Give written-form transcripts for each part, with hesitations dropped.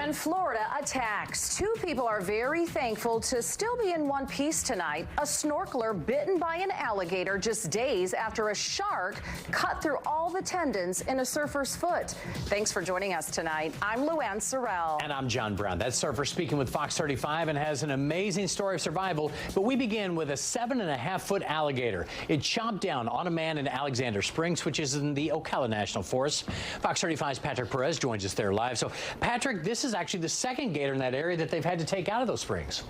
And Florida attacks. Two people are very thankful to still be in one piece tonight. A snorkeler bitten by an alligator just days after a shark cut through all the tendons in a surfer's foot. Thanks for joining us tonight. I'm Luann Sorrell. And I'm John Brown. That surfer speaking with Fox 35 and has an amazing story of survival. But we begin with a 7.5-foot alligator. It chomped down on a man in Alexander Springs, which is in the Ocala National Forest. Fox 35's Patrick Perez joins us there live. So, Patrick, this is actually the second gator in that area that they've had to take out of those springs.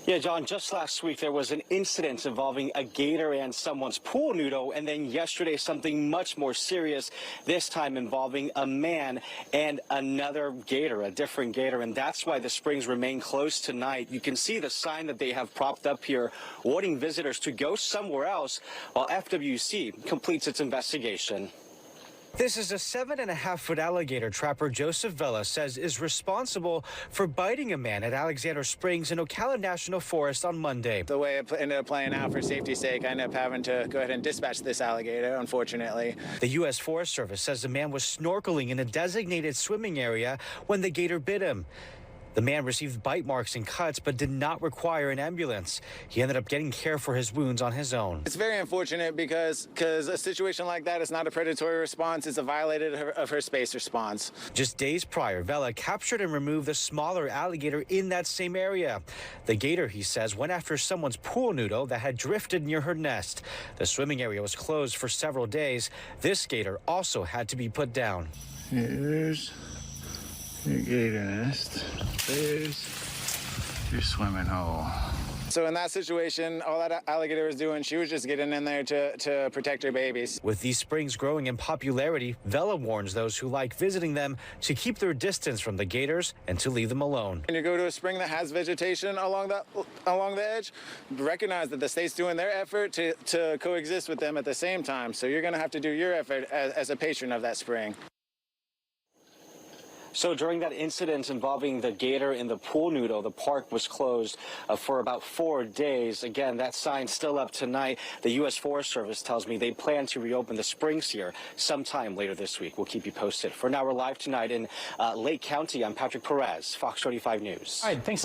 Yeah, John, just last week there was an incident involving a gator and someone's pool noodle, and then yesterday something much more serious, this time involving a man and another gator, a different gator, and that's why the springs remain closed tonight. You can see the sign that they have propped up here, warning visitors to go somewhere else while FWC completes its investigation. This is a 7.5-foot alligator trapper Joseph Vela says is responsible for biting a man at Alexander Springs in Ocala National Forest on Monday. The way it ended up playing out, for safety's sake, I ended up having to go ahead and dispatch this alligator, unfortunately. The U.S. Forest Service says the man was snorkeling in a designated swimming area when the gator bit him. The man received bite marks and cuts, but did not require an ambulance. He ended up getting care for his wounds on his own. It's very unfortunate because a situation like that is not a predatory response. It's a violated of her space response. Just days prior, Vela captured and removed a smaller alligator in that same area. The gator, he says, went after someone's pool noodle that had drifted near her nest. The swimming area was closed for several days. This gator also had to be put down. Here's your gator nest. There's your swimming hole. So in that situation, all that alligator was doing, she was just getting in there to protect her babies. With these springs growing in popularity, Vela warns those who like visiting them to keep their distance from the gators and to leave them alone. When you go to a spring that has vegetation along the edge, recognize that the state's doing their effort to coexist with them at the same time. So you're going to have to do your effort as a patron of that spring. So during that incident involving the gator and the pool noodle, the park was closed for about 4 days. Again, that sign's still up tonight. The U.S. Forest Service tells me they plan to reopen the springs here sometime later this week. We'll keep you posted. For now, we're live tonight in Lake County. I'm Patrick Perez, Fox 35 News. All right, thanks.